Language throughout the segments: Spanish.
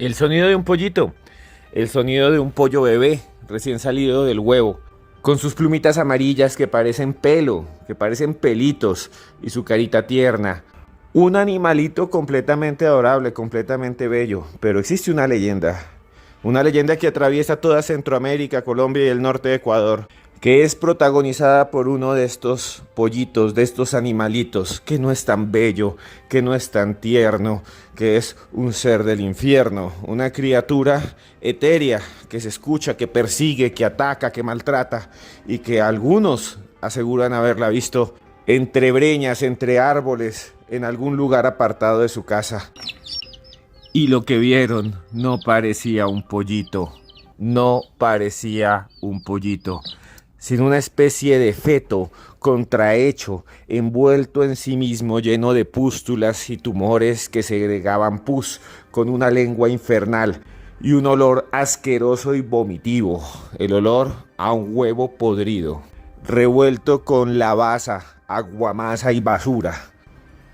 El sonido de un pollito, el sonido de un pollo bebé recién salido del huevo, con sus plumitas amarillas que parecen pelo, que parecen pelitos y su carita tierna. Un animalito completamente adorable, completamente bello, pero existe una leyenda que atraviesa toda Centroamérica, Colombia y el norte de Ecuador, que es protagonizada por uno de estos pollitos, de estos animalitos, que no es tan bello, que no es tan tierno, que es un ser del infierno, una criatura etérea, que se escucha, que persigue, que ataca, que maltrata, y que algunos aseguran haberla visto entre breñas, entre árboles, en algún lugar apartado de su casa. Y lo que vieron no parecía un pollito, no parecía un pollito, sino una especie de feto contrahecho, envuelto en sí mismo, lleno de pústulas y tumores que segregaban pus, con una lengua infernal y un olor asqueroso y vomitivo, el olor a un huevo podrido, revuelto con lavaza, aguamasa y basura.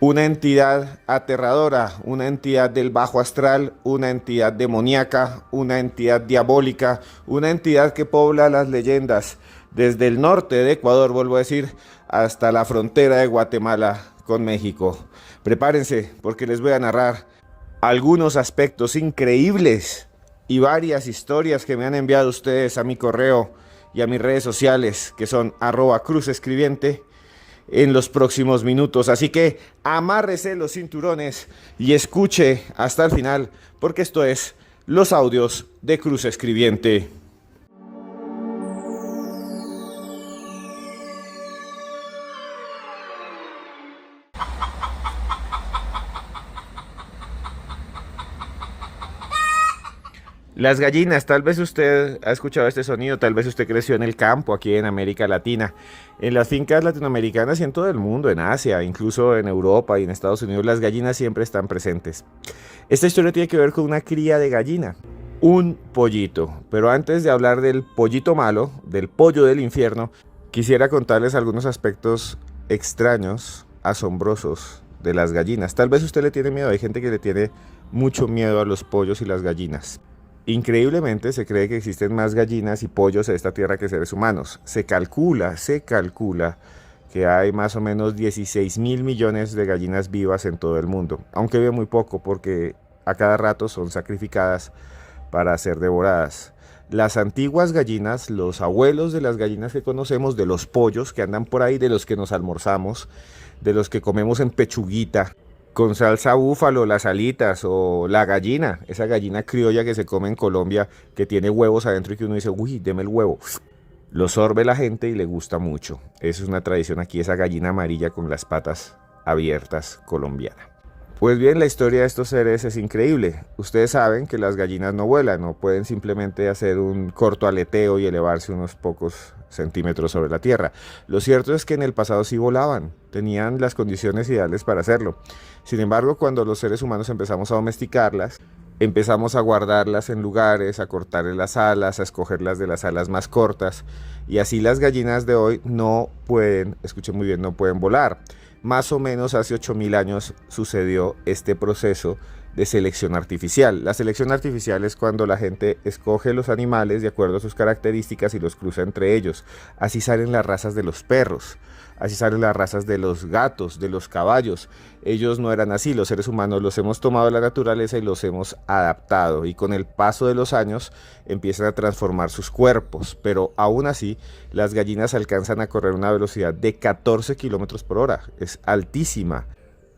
Una entidad aterradora, una entidad del bajo astral, una entidad demoníaca, una entidad diabólica, una entidad que pobla las leyendas desde el norte de Ecuador, vuelvo a decir, hasta la frontera de Guatemala con México. Prepárense porque les voy a narrar algunos aspectos increíbles y varias historias que me han enviado ustedes a mi correo y a mis redes sociales, que son @cruzescribiente, en los próximos minutos. Así que amárrese los cinturones y escuche hasta el final, porque esto es los audios de Cruz Escribiente. Las gallinas, tal vez usted ha escuchado este sonido, tal vez usted creció en el campo, aquí en América Latina, en las fincas latinoamericanas y en todo el mundo, en Asia, incluso en Europa y en Estados Unidos, las gallinas siempre están presentes. Esta historia tiene que ver con una cría de gallina, un pollito. Pero antes de hablar del pollito malo, del pollo del infierno, quisiera contarles algunos aspectos extraños, asombrosos de las gallinas. Tal vez usted le tiene miedo, hay gente que le tiene mucho miedo a los pollos y las gallinas. Increíblemente se cree que existen más gallinas y pollos en esta tierra que seres humanos. Se calcula que hay más o menos 16.000 millones de gallinas vivas en todo el mundo, aunque ve muy poco porque a cada rato son sacrificadas para ser devoradas. Las antiguas gallinas, los abuelos de las gallinas que conocemos, de los pollos que andan por ahí, de los que nos almorzamos, de los que comemos en pechuguita, con salsa búfalo, las alitas o la gallina, esa gallina criolla que se come en Colombia, que tiene huevos adentro y que uno dice, uy, deme el huevo. Lo sorbe la gente y le gusta mucho. Esa es una tradición aquí, esa gallina amarilla con las patas abiertas colombiana. Pues bien, la historia de estos seres es increíble. Ustedes saben que las gallinas no vuelan, no pueden simplemente hacer un corto aleteo y elevarse unos pocos centímetros sobre la tierra. Lo cierto es que en el pasado sí volaban, tenían las condiciones ideales para hacerlo. Sin embargo, cuando los seres humanos empezamos a domesticarlas, empezamos a guardarlas en lugares, a cortarles las alas, a escogerlas de las alas más cortas, y así las gallinas de hoy no pueden, escuchen muy bien, no pueden volar. Más o menos hace 8.000 años sucedió este proceso de selección artificial. La selección artificial es cuando la gente escoge los animales de acuerdo a sus características y los cruza entre ellos. Así salen las razas de los perros, así salen las razas de los gatos, de los caballos. Ellos no eran así, los seres humanos los hemos tomado de la naturaleza y los hemos adaptado. Y con el paso de los años empiezan a transformar sus cuerpos. Pero aún así, las gallinas alcanzan a correr una velocidad de 14 kilómetros por hora. Es altísima.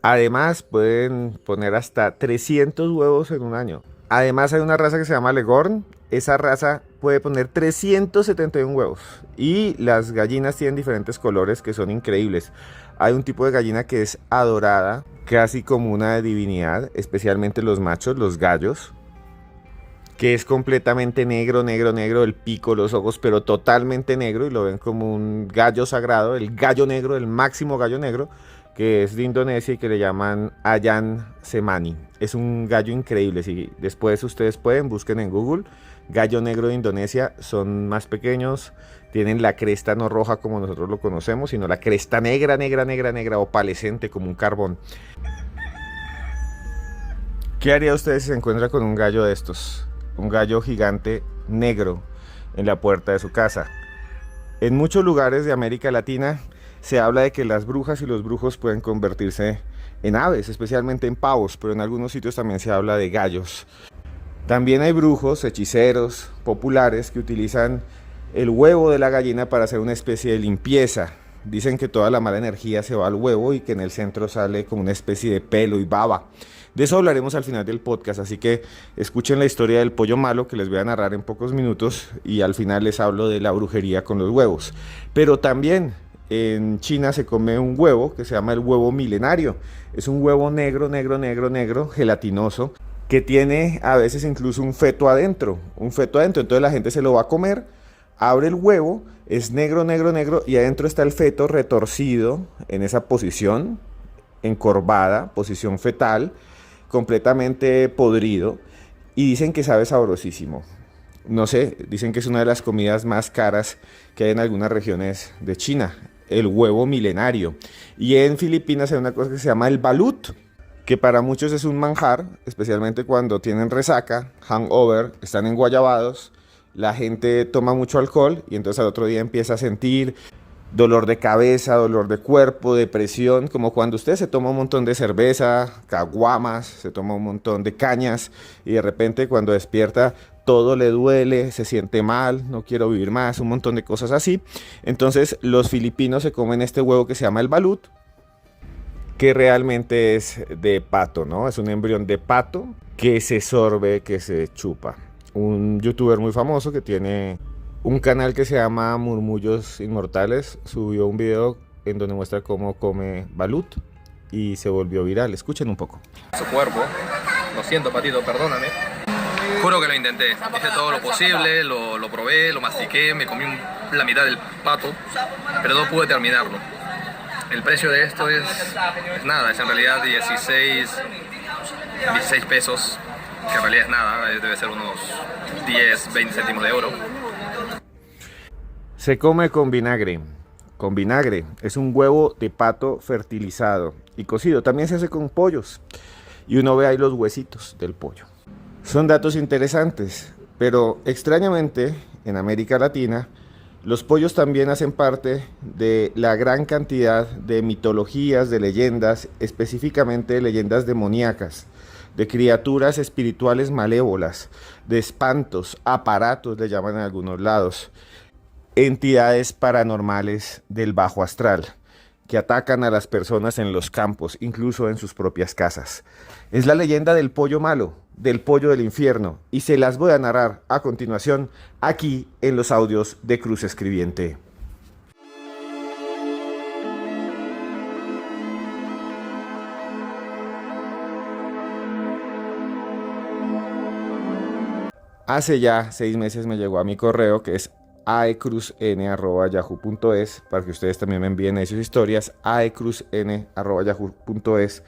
Además, pueden poner hasta 300 huevos en un año. Además, hay una raza que se llama Leghorn. Esa raza puede poner 371 huevos. Y las gallinas tienen diferentes colores que son increíbles. Hay un tipo de gallina que es adorada, casi como una divinidad, especialmente los machos, los gallos, que es completamente negro, el pico, los ojos, pero totalmente negro, y lo ven como un gallo sagrado, el gallo negro, el máximo gallo negro, que es de Indonesia y que le llaman Ayam Cemani. Es un gallo increíble. Si después ustedes pueden, busquen en Google gallo negro de Indonesia. Son más pequeños, tienen la cresta no roja como nosotros lo conocemos, sino la cresta negra, opalescente como un carbón. ¿Qué haría usted si se encuentra con un gallo de estos? Un gallo gigante negro en la puerta de su casa. En muchos lugares de América Latina se habla de que las brujas y los brujos pueden convertirse en aves, especialmente en pavos, pero en algunos sitios también se habla de gallos. También hay brujos, hechiceros populares que utilizan el huevo de la gallina para hacer una especie de limpieza. Dicen que toda la mala energía se va al huevo y que en el centro sale como una especie de pelo y baba. De eso hablaremos al final del podcast, así que escuchen la historia del pollo malo que les voy a narrar en pocos minutos y al final les hablo de la brujería con los huevos. Pero también en China se come un huevo que se llama el huevo milenario. Es un huevo negro, negro, negro, negro, gelatinoso, que tiene a veces incluso un feto adentro. Entonces la gente se lo va a comer, abre el huevo, es negro, negro, negro, y adentro está el feto retorcido en esa posición, encorvada, posición fetal, completamente podrido, y dicen que sabe sabrosísimo. No sé, dicen que es una de las comidas más caras que hay en algunas regiones de China, el huevo milenario. Y en Filipinas hay una cosa que se llama el balut, que para muchos es un manjar, especialmente cuando tienen resaca, hangover, están enguayabados, la gente toma mucho alcohol y entonces al otro día empieza a sentir dolor de cabeza, dolor de cuerpo, depresión, como cuando usted se toma un montón de cerveza, caguamas, se toma un montón de cañas y de repente cuando despierta todo le duele, se siente mal, no quiero vivir más, un montón de cosas así. Entonces los filipinos se comen este huevo que se llama el balut, que realmente es de pato, ¿no? Es un embrión de pato que se sorbe, que se chupa. Un youtuber muy famoso que tiene un canal que se llama Murmullos Inmortales subió un video en donde muestra cómo come balut y se volvió viral. Escuchen un poco. Su cuerpo, lo siento patito, perdóname. Juro que lo intenté, hice todo lo posible, lo probé, lo mastiqué, me comí la mitad del pato, pero no pude terminarlo. El precio de esto es nada, es en realidad 16 pesos, que en realidad es nada, debe ser unos 10, 20 céntimos de euro. Se come con vinagre. Con vinagre. Es un huevo de pato fertilizado y cocido. También se hace con pollos. Y uno ve ahí los huesitos del pollo. Son datos interesantes, pero extrañamente en América Latina los pollos también hacen parte de la gran cantidad de mitologías, de leyendas, específicamente de leyendas demoníacas, de criaturas espirituales malévolas, de espantos, aparatos le llaman en algunos lados, entidades paranormales del bajo astral que atacan a las personas en los campos, incluso en sus propias casas. Es la leyenda del pollo malo, del pollo del infierno, y se las voy a narrar a continuación aquí en los audios de Cruz Escribiente. Hace ya 6 meses me llegó a mi correo, que es aecruzn@yahoo.es, para que ustedes también me envíen ahí sus historias, aecruzn@yahoo.es,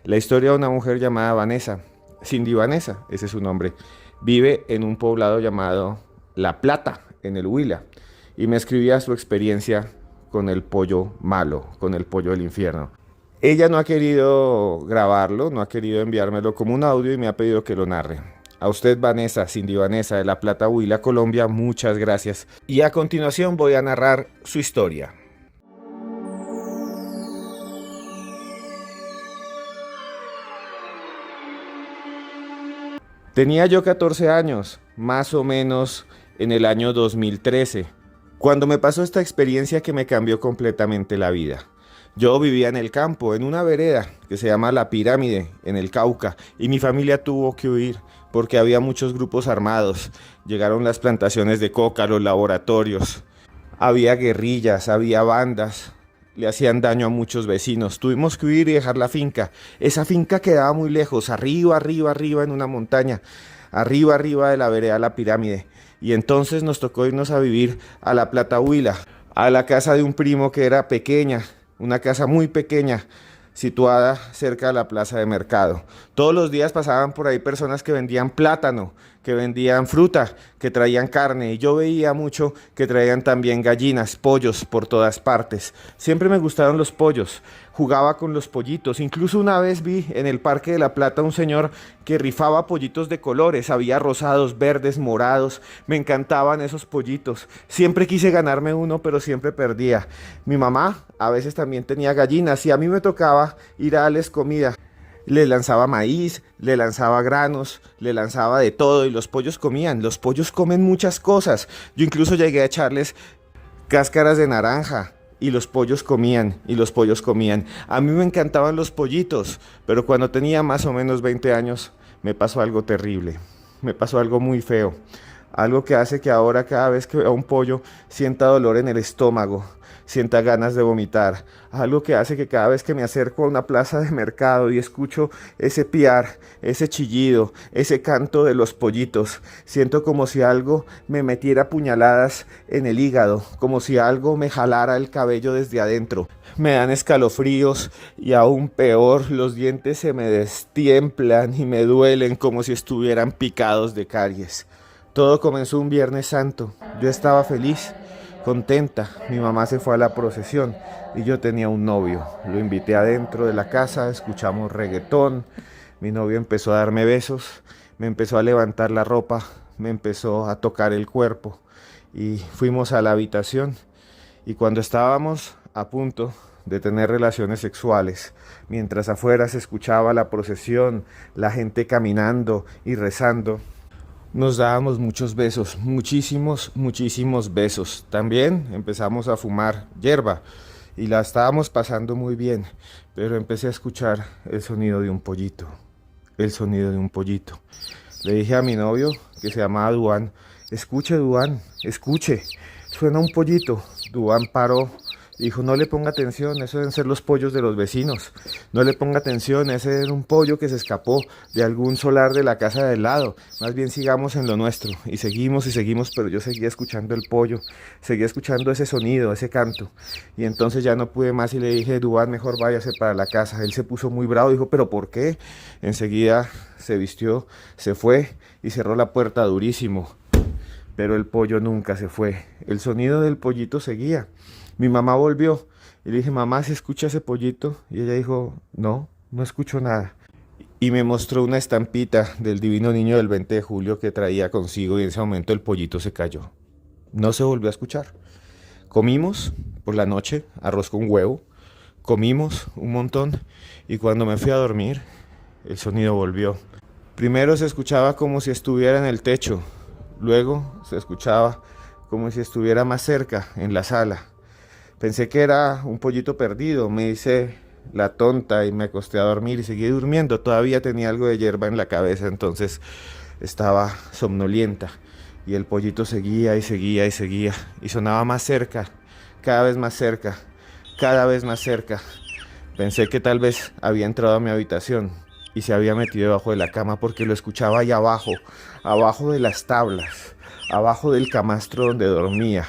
la historia de una mujer llamada Vanessa, Cindy Vanessa, ese es su nombre. Vive en un poblado llamado La Plata, en el Huila, y me escribía su experiencia con el pollo malo, con el pollo del infierno. Ella no ha querido grabarlo, no ha querido enviármelo como un audio y me ha pedido que lo narre. A usted, Vanessa, Cindy Vanessa de La Plata, Huila, Colombia, muchas gracias. Y a continuación voy a narrar su historia. Tenía yo 14 años, más o menos en el año 2013, cuando me pasó esta experiencia que me cambió completamente la vida. Yo vivía en el campo, en una vereda que se llama La Pirámide, en el Cauca, y mi familia tuvo que huir porque había muchos grupos armados. Llegaron las plantaciones de coca, los laboratorios, había guerrillas, había bandas, le hacían daño a muchos vecinos. Tuvimos que huir y dejar la finca. Esa finca quedaba muy lejos, arriba, arriba, arriba en una montaña, arriba, arriba de la vereda La Pirámide. Y entonces nos tocó irnos a vivir a La Plata, Huila, a la casa de un primo que era pequeña, una casa muy pequeña, situada cerca de la plaza de mercado. Todos los días pasaban por ahí personas que vendían plátano, que vendían fruta, que traían carne, y yo veía mucho que traían también gallinas, pollos por todas partes. Siempre me gustaron los pollos, jugaba con los pollitos. Incluso una vez vi en el Parque de la Plata un señor que rifaba pollitos de colores, había rosados, verdes, morados. Me encantaban esos pollitos. Siempre quise ganarme uno, pero siempre perdía. Mi mamá a veces también tenía gallinas y a mí me tocaba ir a darles comida. Le lanzaba maíz, le lanzaba granos, le lanzaba de todo y los pollos comían. Los pollos comen muchas cosas. Yo incluso llegué a echarles cáscaras de naranja y los pollos comían, y los pollos comían. A mí me encantaban los pollitos, pero cuando tenía más o menos 20 años me pasó algo terrible. Me pasó algo muy feo. Algo que hace que ahora cada vez que veo un pollo sienta dolor en el estómago, sienta ganas de vomitar. Algo que hace que cada vez que me acerco a una plaza de mercado y escucho ese piar, ese chillido, ese canto de los pollitos, siento como si algo me metiera puñaladas en el hígado, como si algo me jalara el cabello desde adentro. Me dan escalofríos y aún peor, los dientes se me destiemplan y me duelen como si estuvieran picados de caries. Todo comenzó un Viernes Santo. Yo estaba feliz, contenta. Mi mamá se fue a la procesión y yo tenía un novio. Lo invité adentro de la casa, escuchamos reggaetón. Mi novio empezó a darme besos, me empezó a levantar la ropa, me empezó a tocar el cuerpo y fuimos a la habitación. Y cuando estábamos a punto de tener relaciones sexuales, mientras afuera se escuchaba la procesión, la gente caminando y rezando, nos dábamos muchos besos, muchísimos, muchísimos besos. También empezamos a fumar hierba y la estábamos pasando muy bien, pero empecé a escuchar el sonido de un pollito, el sonido de un pollito. Le dije a mi novio, que se llamaba Duan, escuche Duan, escuche, suena un pollito. Duan paró. Dijo, no le ponga atención, eso deben ser los pollos de los vecinos. No le ponga atención, ese era un pollo que se escapó de algún solar de la casa del lado. Más bien sigamos en lo nuestro. Y seguimos, pero yo seguía escuchando el pollo. Seguía escuchando ese sonido, ese canto. Y entonces ya no pude más y le dije, Duván, mejor váyase para la casa. Él se puso muy bravo, dijo, ¿pero por qué? Enseguida se vistió, se fue y cerró la puerta durísimo. Pero el pollo nunca se fue. El sonido del pollito seguía. Mi mamá volvió y le dije, mamá, ¿se escucha ese pollito? Y ella dijo, no, no escucho nada. Y me mostró una estampita del Divino Niño del 20 de julio que traía consigo y en ese momento el pollito se cayó. No se volvió a escuchar. Comimos por la noche arroz con huevo, comimos un montón y cuando me fui a dormir el sonido volvió. Primero se escuchaba como si estuviera en el techo, luego se escuchaba como si estuviera más cerca, en la sala. Pensé que era un pollito perdido, me hice la tonta y me acosté a dormir y seguí durmiendo. Todavía tenía algo de hierba en la cabeza, entonces estaba somnolienta. Y el pollito seguía y seguía y seguía y sonaba más cerca, cada vez más cerca, cada vez más cerca. Pensé que tal vez había entrado a mi habitación y se había metido debajo de la cama porque lo escuchaba ahí abajo, abajo de las tablas, abajo del camastro donde dormía,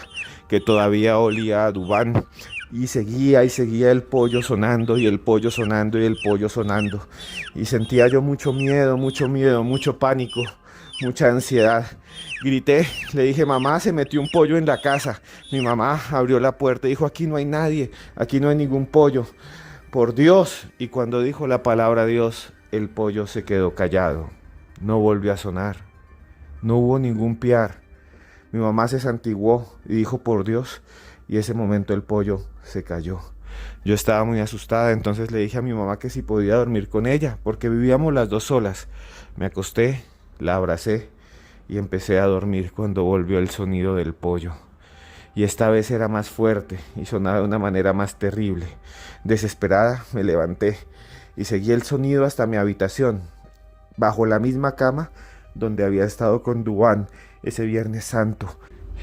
que todavía olía a Duván, y seguía el pollo sonando, y el pollo sonando, y el pollo sonando, y sentía yo mucho miedo, mucho pánico, mucha ansiedad. Grité, le dije, mamá, se metió un pollo en la casa. Mi mamá abrió la puerta y dijo, aquí no hay nadie, aquí no hay ningún pollo, por Dios. Y cuando dijo la palabra Dios, el pollo se quedó callado, no volvió a sonar, no hubo ningún piar. Mi mamá se santiguó y dijo, por Dios, y ese momento el pollo se cayó. Yo estaba muy asustada, entonces le dije a mi mamá que si podía dormir con ella, porque vivíamos las dos solas. Me acosté, la abracé y empecé a dormir cuando volvió el sonido del pollo. Y esta vez era más fuerte y sonaba de una manera más terrible. Desesperada me levanté y seguí el sonido hasta mi habitación, bajo la misma cama donde había estado con Duván ese Viernes Santo.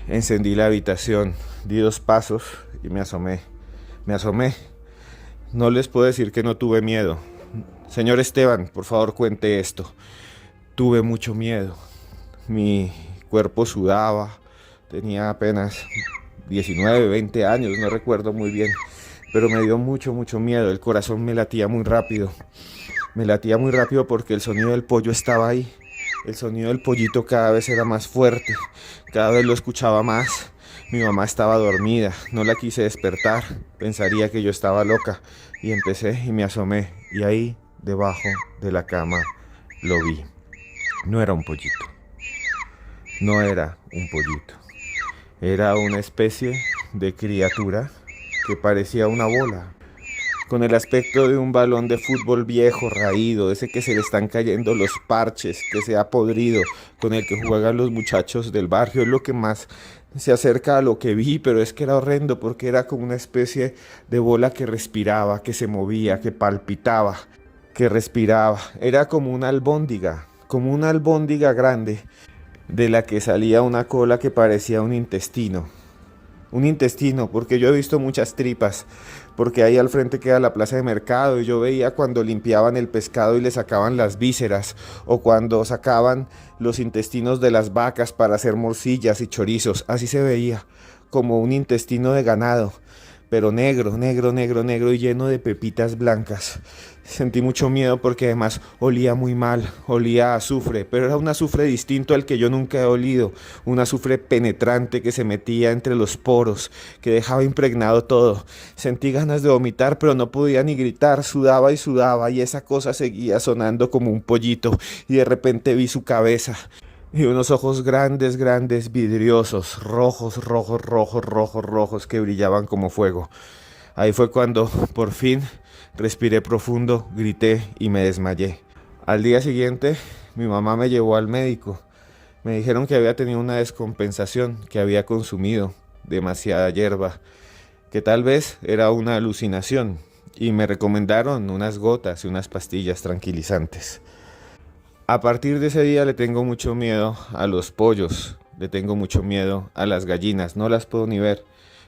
Encendí la habitación, di 2 pasos y me asomé. No les puedo decir que no tuve miedo. Señor Esteban, por favor cuente esto. Tuve mucho miedo. Mi cuerpo sudaba. Tenía apenas 19, 20 años, no recuerdo muy bien. Pero me dio mucho miedo. El corazón me latía muy rápido. Me latía muy rápido porque el sonido del pollo estaba ahí. El sonido del pollito cada vez era más fuerte, cada vez lo escuchaba más. Mi mamá estaba dormida, no la quise despertar, pensaría que yo estaba loca y empecé y me asomé y ahí, debajo de la cama, lo vi. No era un pollito, no era un pollito, era una especie de criatura que parecía una bola, con el aspecto de un balón de fútbol viejo, raído, ese que se le están cayendo los parches, que se ha podrido, con el que juegan los muchachos del barrio. Es lo que más se acerca a lo que vi, pero es que era horrendo porque era como una especie de bola que respiraba, que se movía, que palpitaba, que respiraba. Era como una albóndiga grande, de la que salía una cola que parecía un intestino. Un intestino, porque yo he visto muchas tripas, porque ahí al frente queda la plaza de mercado y yo veía cuando limpiaban el pescado y le sacaban las vísceras, o cuando sacaban los intestinos de las vacas para hacer morcillas y chorizos, así se veía, como un intestino de ganado, pero negro, negro, negro, negro y lleno de pepitas blancas. Sentí mucho miedo porque además olía muy mal, olía a azufre, pero era un azufre distinto al que yo nunca he olido, un azufre penetrante que se metía entre los poros, que dejaba impregnado todo. Sentí ganas de vomitar, pero no podía ni gritar, sudaba y esa cosa seguía sonando como un pollito y de repente vi su cabeza. Y unos ojos grandes, grandes, vidriosos, rojos, rojos, rojos, rojos, rojos, que brillaban como fuego. Ahí fue cuando, por fin, respiré profundo, grité y me desmayé. Al día siguiente, mi mamá me llevó al médico. Me dijeron que había tenido una descompensación, que había consumido demasiada hierba, que tal vez era una alucinación, y me recomendaron unas gotas y unas pastillas tranquilizantes. A partir de ese día le tengo mucho miedo a los pollos, le tengo mucho miedo a las gallinas, no las puedo ni ver,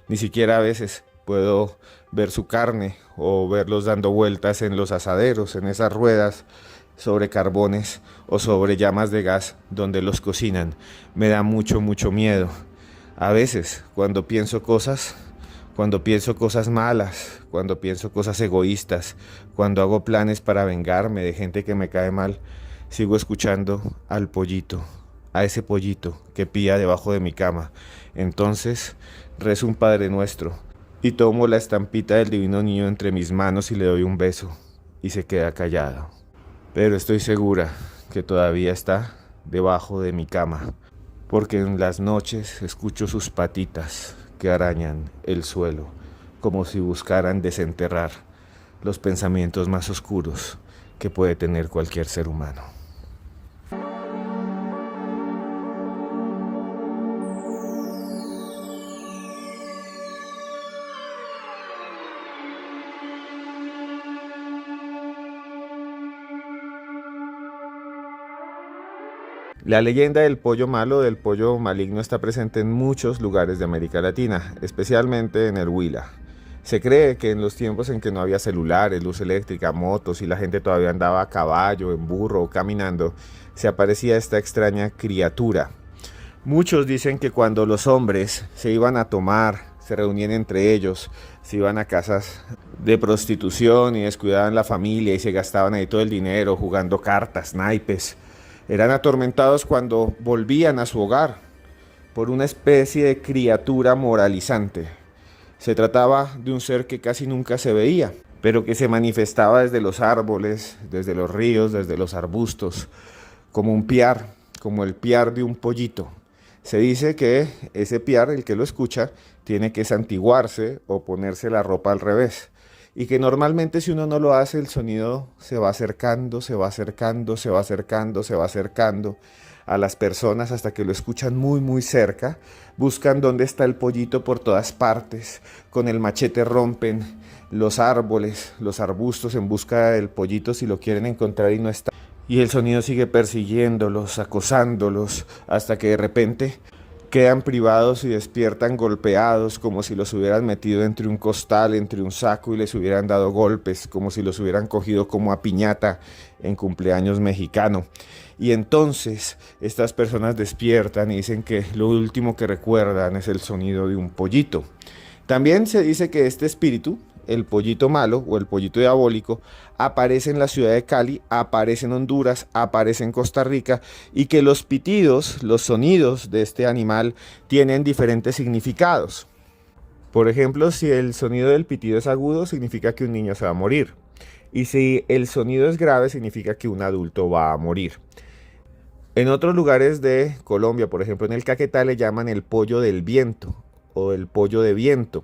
ni siquiera a veces puedo ver su carne o verlos dando vueltas en los asaderos, en esas ruedas sobre carbones o sobre llamas de gas donde los cocinan. Me da mucho, mucho miedo. A veces, cuando pienso cosas malas, cuando pienso cosas egoístas, cuando hago planes para vengarme de gente que me cae mal, sigo escuchando al pollito, a ese pollito que pía debajo de mi cama. Entonces rezo un Padre Nuestro y tomo la estampita del Divino Niño entre mis manos y le doy un beso y se queda callado. Pero estoy segura que todavía está debajo de mi cama, porque en las noches escucho sus patitas que arañan el suelo, como si buscaran desenterrar los pensamientos más oscuros que puede tener cualquier ser humano. La leyenda del pollo malo, del pollo maligno, está presente en muchos lugares de América Latina, especialmente en el Huila. Se cree que en los tiempos en que no había celulares, luz eléctrica, motos y la gente todavía andaba a caballo, en burro o caminando, se aparecía esta extraña criatura. Muchos dicen que cuando los hombres se iban a tomar, se reunían entre ellos, se iban a casas de prostitución y descuidaban la familia y se gastaban ahí todo el dinero jugando cartas, naipes. Eran atormentados cuando volvían a su hogar por una especie de criatura moralizante. Se trataba de un ser que casi nunca se veía, pero que se manifestaba desde los árboles, desde los ríos, desde los arbustos, como un piar, como el piar de un pollito. Se dice que ese piar, el que lo escucha, tiene que santiguarse o ponerse la ropa al revés. Y que normalmente si uno no lo hace, el sonido se va acercando, se va acercando, se va acercando, se va acercando a las personas hasta que lo escuchan muy muy cerca, buscan dónde está el pollito por todas partes, con el machete rompen los árboles, los arbustos en busca del pollito si lo quieren encontrar y no está. Y el sonido sigue persiguiéndolos, acosándolos, hasta que de repente quedan privados y despiertan golpeados, como si los hubieran metido entre un costal, entre un saco y les hubieran dado golpes, como si los hubieran cogido como a piñata en cumpleaños mexicano. Y entonces estas personas despiertan y dicen que lo último que recuerdan es el sonido de un pollito. También se dice que este espíritu el pollito malo o el pollito diabólico, aparece en la ciudad de Cali, aparece en Honduras, aparece en Costa Rica, y que los pitidos, los sonidos de este animal tienen diferentes significados. Por ejemplo, si el sonido del pitido es agudo, significa que un niño se va a morir. Y si el sonido es grave, significa que un adulto va a morir. En otros lugares de Colombia, por ejemplo en el Caquetá, le llaman el pollo del viento o el pollo de viento.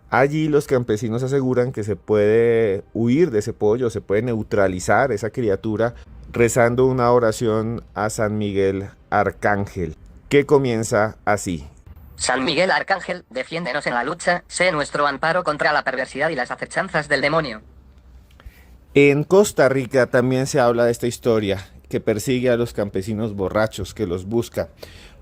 Allí los campesinos aseguran que se puede huir de ese pollo, se puede neutralizar esa criatura rezando una oración a San Miguel Arcángel, que comienza así. San Miguel Arcángel, defiéndenos en la lucha, sé nuestro amparo contra la perversidad y las acechanzas del demonio. En Costa Rica también se habla de esta historia, que persigue a los campesinos borrachos, que los busca,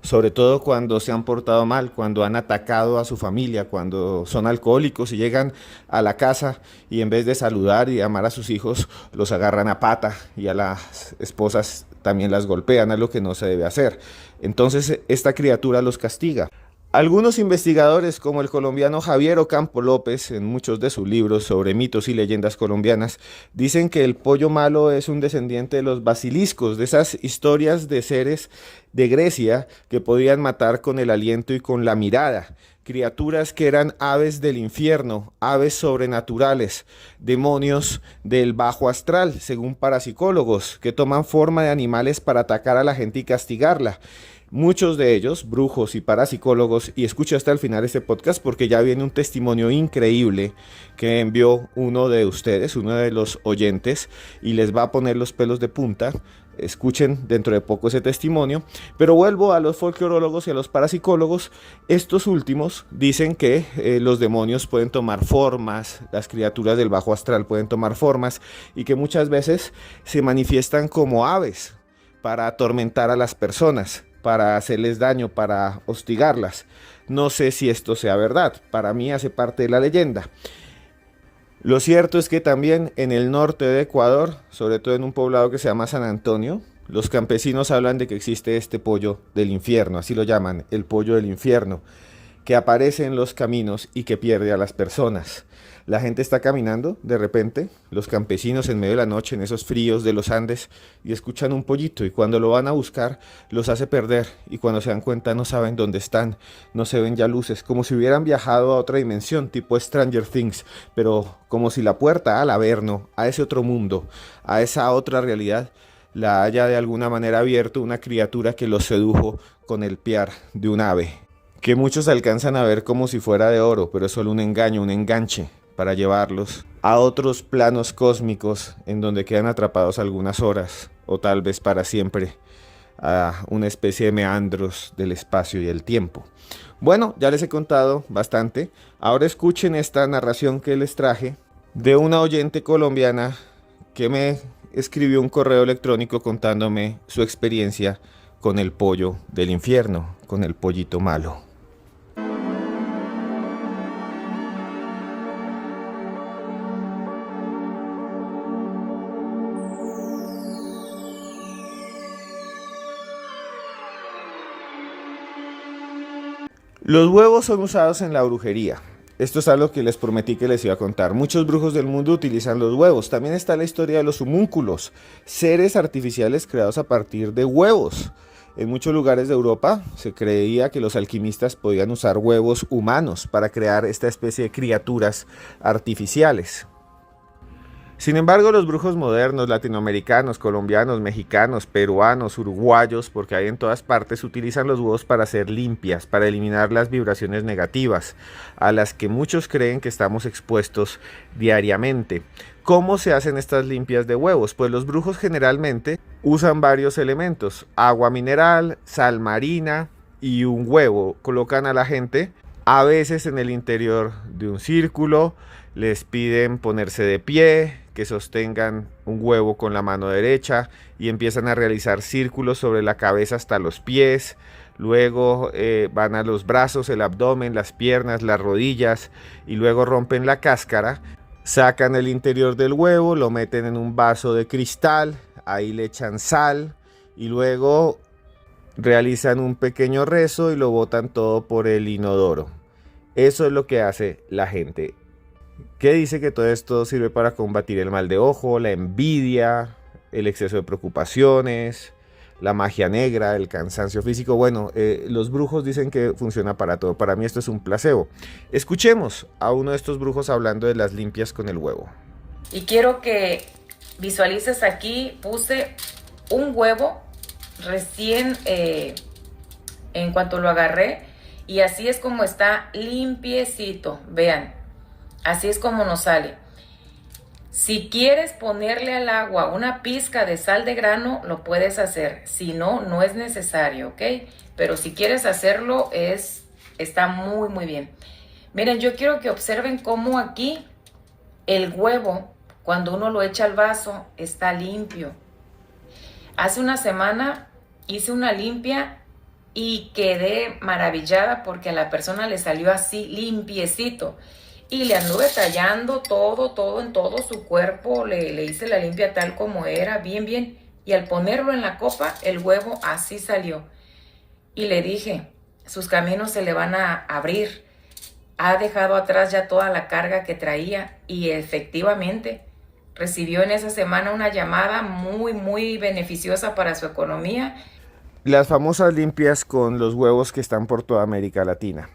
sobre todo cuando se han portado mal, cuando han atacado a su familia, cuando son alcohólicos y llegan a la casa y en vez de saludar y amar a sus hijos, los agarran a pata, y a las esposas también las golpean, a lo que no se debe hacer. Entonces esta criatura los castiga. Algunos investigadores, como el colombiano Javier Ocampo López, en muchos de sus libros sobre mitos y leyendas colombianas, dicen que el pollo malo es un descendiente de los basiliscos, de esas historias de seres de Grecia que podían matar con el aliento y con la mirada. Criaturas que eran aves del infierno, aves sobrenaturales, demonios del bajo astral, según parapsicólogos, que toman forma de animales para atacar a la gente y castigarla. Muchos de ellos, brujos y parapsicólogos, y escucha hasta el final este podcast porque ya viene un testimonio increíble que envió uno de ustedes, uno de los oyentes, y les va a poner los pelos de punta. Escuchen dentro de poco ese testimonio. Pero vuelvo a los folclorólogos y a los parapsicólogos. Estos últimos dicen que los demonios pueden tomar formas, las criaturas del bajo astral pueden tomar formas, y que muchas veces se manifiestan como aves para atormentar a las personas, para hacerles daño, para hostigarlas. No sé si esto sea verdad, para mí hace parte de la leyenda. Lo cierto es que también en el norte de Ecuador, sobre todo en un poblado que se llama San Antonio, los campesinos hablan de que existe este pollo del infierno, así lo llaman, el pollo del infierno, que aparece en los caminos y que pierde a las personas. La gente está caminando, de repente, los campesinos en medio de la noche, en esos fríos de los Andes, y escuchan un pollito, y cuando lo van a buscar, los hace perder, y cuando se dan cuenta no saben dónde están, no se ven ya luces, como si hubieran viajado a otra dimensión, tipo Stranger Things, pero como si la puerta al Averno, a ese otro mundo, a esa otra realidad, la haya de alguna manera abierto una criatura que los sedujo con el piar de un ave, que muchos alcanzan a ver como si fuera de oro, pero es solo un engaño, un enganche, para llevarlos a otros planos cósmicos en donde quedan atrapados algunas horas o tal vez para siempre, a una especie de meandros del espacio y el tiempo. Bueno, ya les he contado bastante. Ahora escuchen esta narración que les traje de una oyente colombiana que me escribió un correo electrónico contándome su experiencia con el pollo del infierno, con el pollito malo. Los huevos son usados en la brujería. Esto es algo que les prometí que les iba a contar. Muchos brujos del mundo utilizan los huevos. También está la historia de los homúnculos, seres artificiales creados a partir de huevos. En muchos lugares de Europa se creía que los alquimistas podían usar huevos humanos para crear esta especie de criaturas artificiales. Sin embargo, los brujos modernos, latinoamericanos, colombianos, mexicanos, peruanos, uruguayos, porque hay en todas partes, utilizan los huevos para hacer limpias, para eliminar las vibraciones negativas, a las que muchos creen que estamos expuestos diariamente. ¿Cómo se hacen estas limpias de huevos? Pues los brujos generalmente usan varios elementos: agua mineral, sal marina y un huevo. Colocan a la gente a veces en el interior de un círculo, les piden ponerse de pie, que sostengan un huevo con la mano derecha y empiezan a realizar círculos sobre la cabeza hasta los pies. Luego van a los brazos, el abdomen, las piernas, las rodillas, y luego rompen la cáscara, sacan el interior del huevo, lo meten en un vaso de cristal, ahí le echan sal y luego realizan un pequeño rezo y lo botan todo por el inodoro. Eso es lo que hace la gente. que dice que todo esto sirve para combatir el mal de ojo, la envidia, el exceso de preocupaciones, la magia negra, el cansancio físico. Bueno, los brujos dicen que funciona para todo. Para mí esto es un placebo. Escuchemos a uno de estos brujos hablando de las limpias con el huevo. Y quiero que visualices aquí, puse un huevo recién en cuanto lo agarré, y así es como está limpiecito. Vean, así es como nos sale. Si quieres ponerle al agua una pizca de sal de grano, lo puedes hacer. Si no, no es necesario, ¿ok? Pero si quieres hacerlo, está muy, muy bien. Miren, yo quiero que observen cómo aquí el huevo, cuando uno lo echa al vaso, está limpio. Hace una semana hice una limpia y quedé maravillada porque a la persona le salió así limpiecito. Y le anduve tallando todo en todo su cuerpo, le hice la limpia tal como era, bien, bien. Y al ponerlo en la copa, el huevo así salió. Y le dije, sus caminos se le van a abrir. Ha dejado atrás ya toda la carga que traía, y efectivamente recibió en esa semana una llamada muy, muy beneficiosa para su economía. Las famosas limpias con los huevos que están por toda América Latina.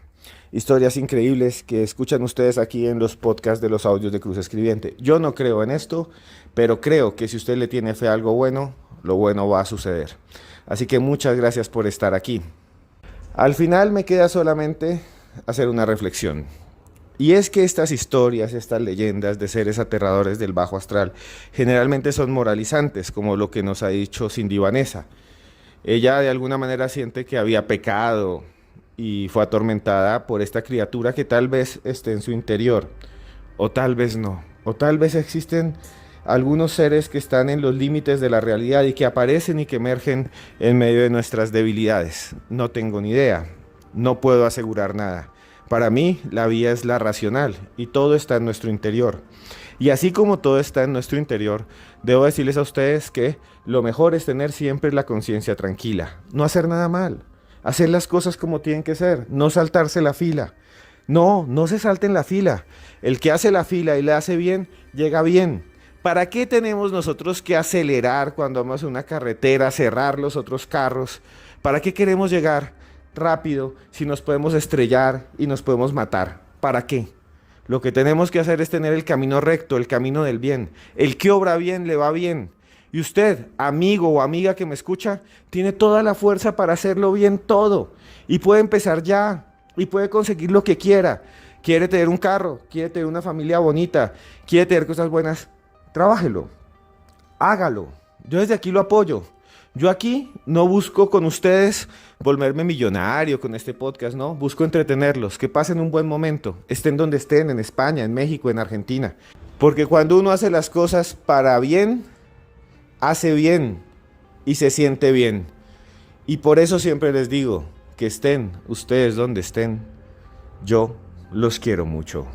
Historias increíbles que escuchan ustedes aquí en los podcasts de los audios de Cruz Escribiente. Yo no creo en esto, pero creo que si usted le tiene fe a algo bueno, lo bueno va a suceder. Así que muchas gracias por estar aquí. Al final me queda solamente hacer una reflexión. Y es que estas historias, estas leyendas de seres aterradores del bajo astral, generalmente son moralizantes, como lo que nos ha dicho Cindy Vanessa. Ella de alguna manera siente que había pecado y fue atormentada por esta criatura que tal vez esté en su interior, o tal vez no, o tal vez existen algunos seres que están en los límites de la realidad y que aparecen y que emergen en medio de nuestras debilidades. No tengo ni idea, no puedo asegurar nada. Para mí, la vida es la racional y todo está en nuestro interior. Y así como todo está en nuestro interior, debo decirles a ustedes que lo mejor es tener siempre la conciencia tranquila, no hacer nada mal. Hacer las cosas como tienen que ser, no saltarse la fila. No se salten la fila. El que hace la fila y le hace bien, llega bien. ¿Para qué tenemos nosotros que acelerar cuando vamos en una carretera, cerrar los otros carros? ¿Para qué queremos llegar rápido si nos podemos estrellar y nos podemos matar? ¿Para qué? Lo que tenemos que hacer es tener el camino recto, el camino del bien. El que obra bien, le va bien. Y usted, amigo o amiga que me escucha, tiene toda la fuerza para hacerlo bien todo. Y puede empezar ya. Y puede conseguir lo que quiera. Quiere tener un carro, quiere tener una familia bonita, quiere tener cosas buenas. Trabájelo. Hágalo. Yo desde aquí lo apoyo. Yo aquí no busco con ustedes volverme millonario con este podcast, no. Busco entretenerlos, que pasen un buen momento. Estén donde estén, en España, en México, en Argentina. Porque cuando uno hace las cosas para bien, hace bien y se siente bien. Y por eso siempre les digo que estén ustedes donde estén, yo los quiero mucho.